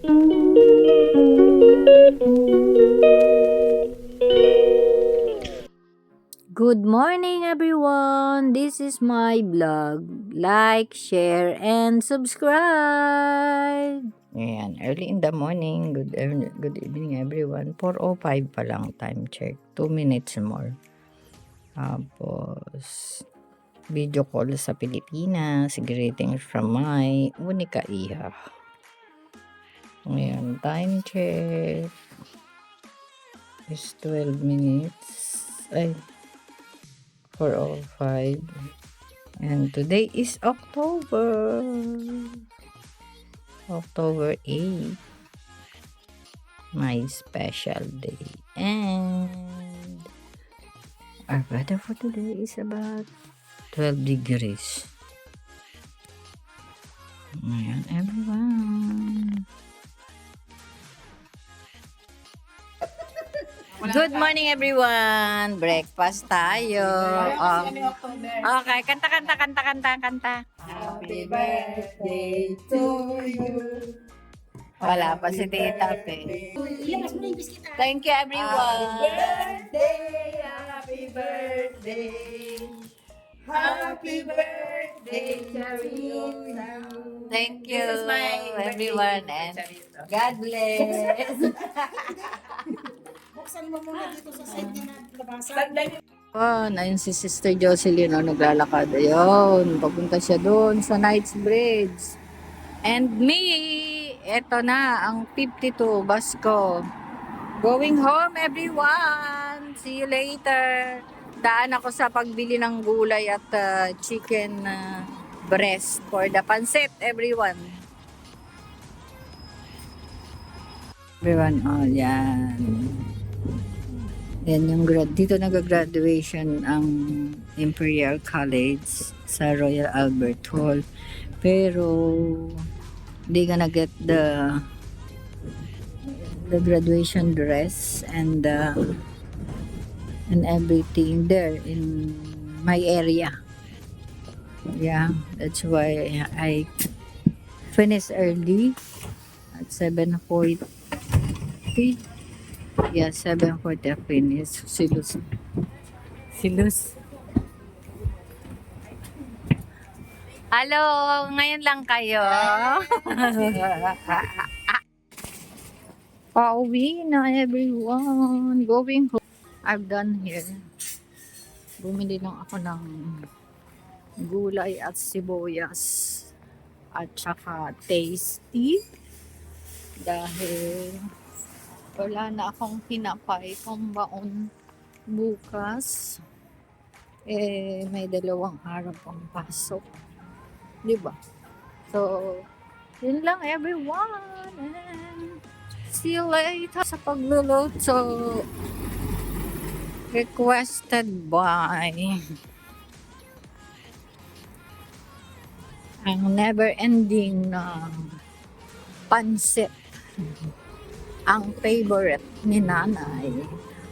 Good morning, everyone. This is my vlog. Like, share, and subscribe. Ayan, early in the morning. Good evening, everyone. 4:05 pa lang, time check. 2 minutes more. Tapos, video call sa Pilipinas. Greetings from my unika iha. Ayan, time check is 12 minutes. Ay, 4:05. And today is October 8th, my special day. And our weather for today is about 12 degrees. Ayan, everyone. Good morning, everyone. Breakfast tayo. Okay, kanta. Happy birthday to you. Wala pa si Tita Pe. Thank you, everyone. Happy birthday. Happy birthday to you. Thank you, This is my everyone, and God bless. Buksan mo muna dito sa side niya na labasan. Oh, ayun si Sister Jocelyn, naglalakad. Ayun, papunta siya doon sa Knight's Bridge. And me, eto na, ang 52 bus ko. Going home, everyone. See you later. Daan ako sa pagbili ng gulay at chicken breast for the pancit, everyone. Everyone, oh, yan. Yan yung dito nag-graduation ang Imperial College sa Royal Albert Hall. Pero they gonna get the graduation dress and everything there in my area. Yeah, that's why I finished early at 7:40. Yeah, 7:40 finish. Silus. Hello, ngayon lang kayo. Pauwi na, everyone. Going home. I've done here. Bumili lang ako ng gulay at sibuyas at saka tasty dahil wala na akong kinapay pang baon bukas. May 2 araw pang pasok. Diba? So, yun lang, everyone. And see you later sa pagluluto. Requested by ang never-ending na pancit. Ang favorite ni nanay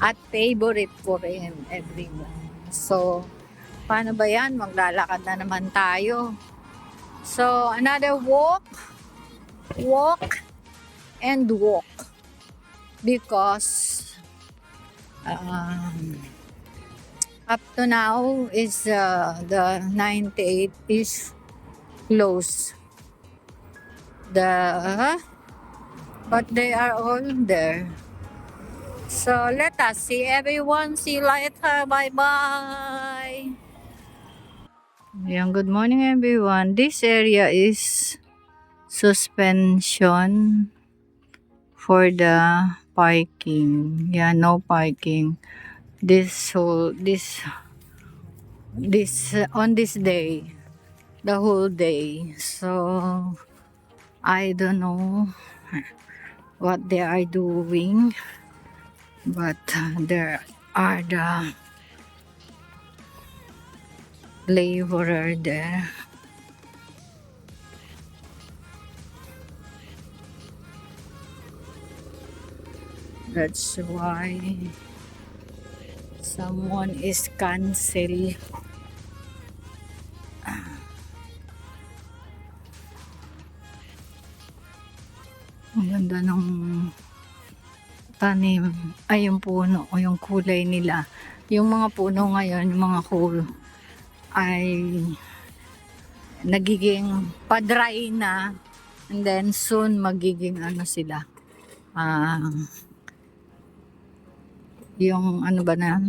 at favorite ko rin, everyone. So, paano ba yan? Maglalakad na naman tayo. So, another walk and walk because up to now is the 98 is closed. But they are all there. So let us see everyone. See you later. Bye-bye. Good morning, everyone. This area is suspension for the parking. Yeah, no parking. On this day, the whole day. So I don't know what they are doing, but there are the laborer there. That's why someone is cancel. Ang ganda ng tanim. Ay, yung puno o yung kulay nila. Yung mga puno ngayon, yung mga ay nagiging pa-dry na. And then soon magiging ano sila. Yung ano ba na,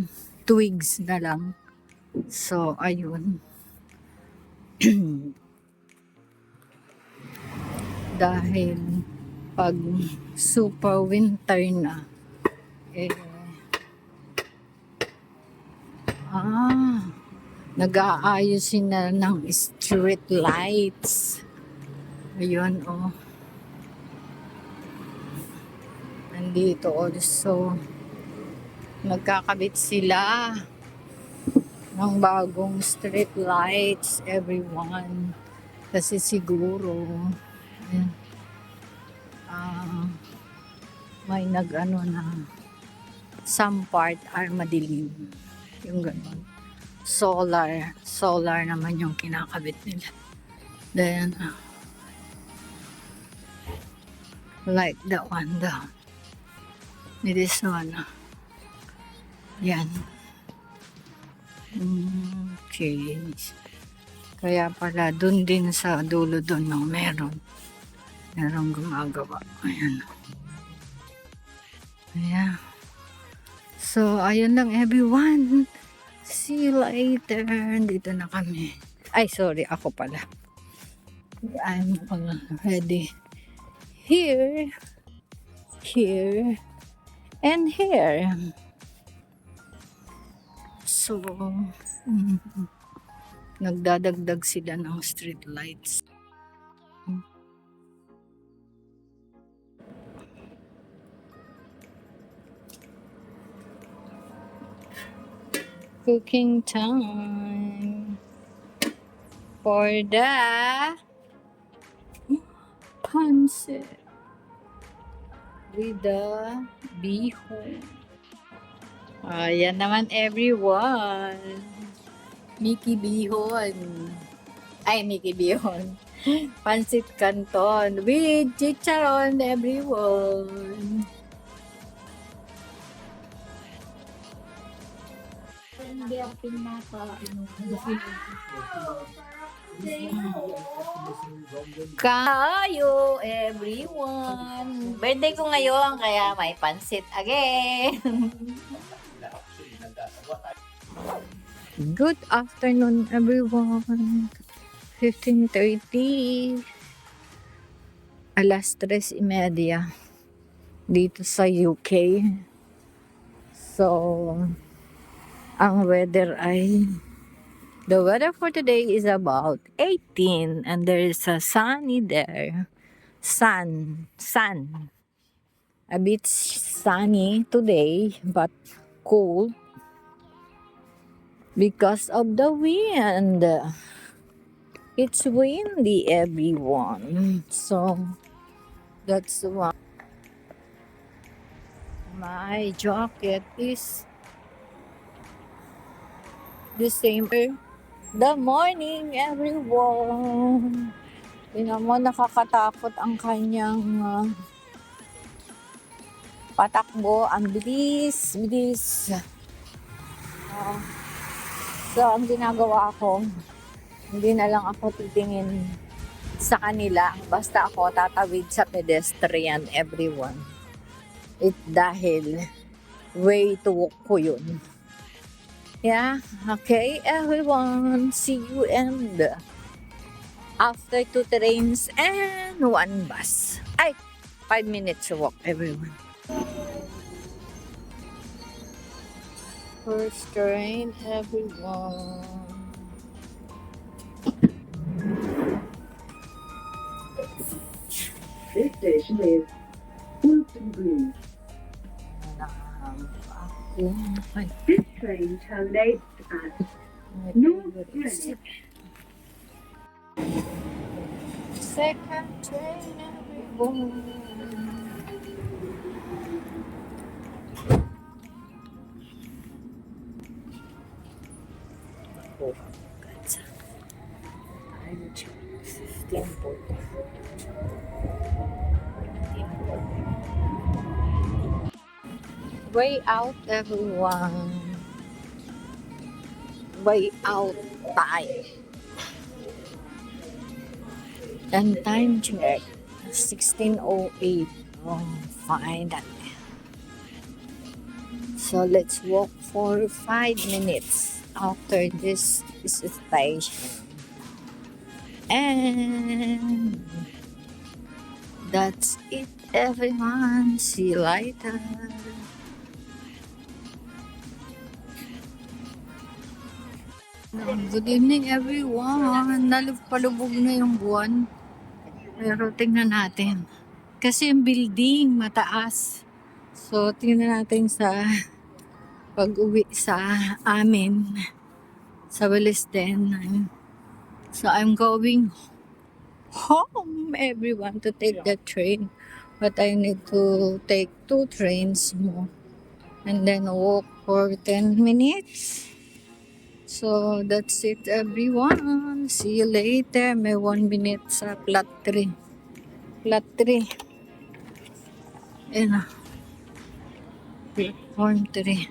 twigs na lang. So, ayun. Dahil pag super winter na, eh, nag-aayusin na ng street lights. Ayun, oh. Nandito also, nagkakabit sila ng bagong street lights, everyone. Kasi siguro, may nag-ano na, some part are madilim. Yung gano'n. Solar naman yung kinakabit nila. Then, like that one down. This one. Yan. Okay. Kaya pala, dun din sa dulo dun, no, merong gumagawa. Ayan. Ayan. So, ayun lang everyone. See you later. Dito na kami. Ay, sorry. Ako pala. I'm already here, and here. So, nagdadagdag sila ng street lights. Cooking time for the pancit with the bihon. Ayan naman everyone. Mickey Bihon. Ay, Mickey Bihon. Pancit Canton with chicharon everyone. Hindi ako pinaka, Kayo everyone. Birthday ko ngayon kaya may pancit again. Good afternoon everyone. 15:30. Alas 3:30 dito sa UK. So, ang weather the weather for today is about 18 and there is a sunny there. Sun. A bit sunny today but cold because of the wind. It's windy everyone. So that's why my jacket is the same. The morning, everyone. Tingnan mo, nakakatakot ang kanyang patakbo. Ang bilis. So, ang ginagawa ko, hindi na lang ako titingin sa kanila. Basta ako tatawid sa pedestrian, everyone. Dahil way to walk ko yun. Yeah, okay, everyone. See you and after 2 trains and 1 bus. 5 minutes walk, everyone. First train, everyone. This station is Wilson Green. This train terminates at North Greenwich. Second train, everyone. Oh, God. I'm 15 po. Way out, everyone. Way out time. And time check. 16:08. Oh, fine. So let's walk for 5 minutes after this station. And that's it, everyone. See you later. Good evening, everyone. Palubog na yung buwan. Pero tingnan natin. Kasi yung building mataas. So, tingnan natin sa pag-uwi sa amin sa Willisden. So, I'm going home, everyone, to take the train. But I need to take 2 trains more. And then walk for 10 minutes. So, that's it, everyone. See you later. May 1 minute sa plot 3. Plot 3. Ayan na. Platform 3.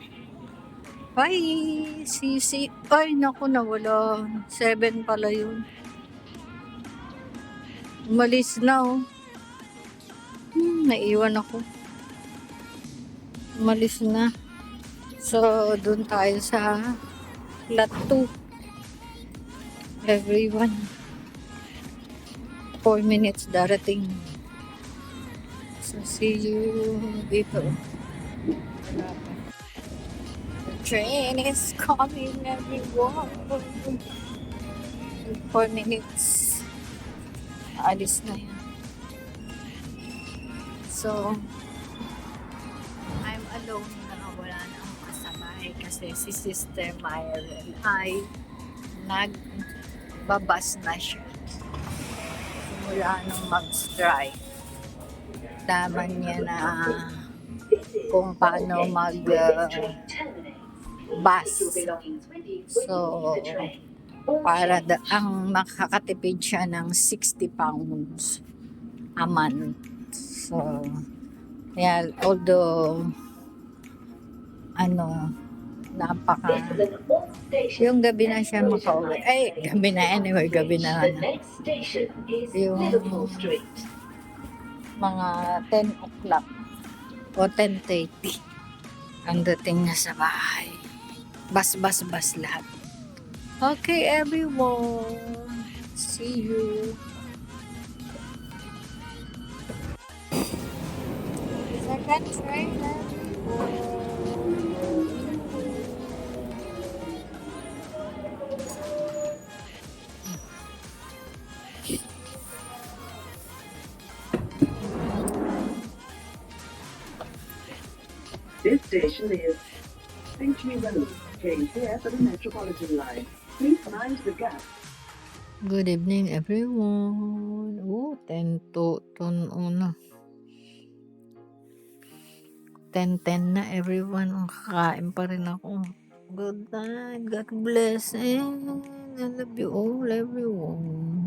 Bye! See. Ay, naku, nawala. 7 pala yun. Umalis na, oh. Naiwan ako. Umalis na. So, dun tayo sa lot 2. Everyone. 4 minutes darating. So, see you dito. The train is coming, everyone. In 4 minutes. Alis na yan. So, I'm alone na, wala na akong kasabay kasi si Sister Myron ay nagbabas na siya. Simula nung mag-strike. Laman niya na kung paano mag-bus. So, para ang makakatipid siya ng 60 pounds a month. So, yeah, although napaka yung gabi na siya makauwi. Ay, gabi na anyway, gabi na. Yung mga 10 o'clock o 10:30 ang dating na sa bahay. Bas lahat. Okay, everyone. See you. Second train, everyone. This station is Finchley Road. Change here for the Metropolitan line. Please mind the gap. Good evening, everyone. 10 to 10:10 na, everyone. Kakain pa rin ako. Good night. God bless. And I love you all, everyone.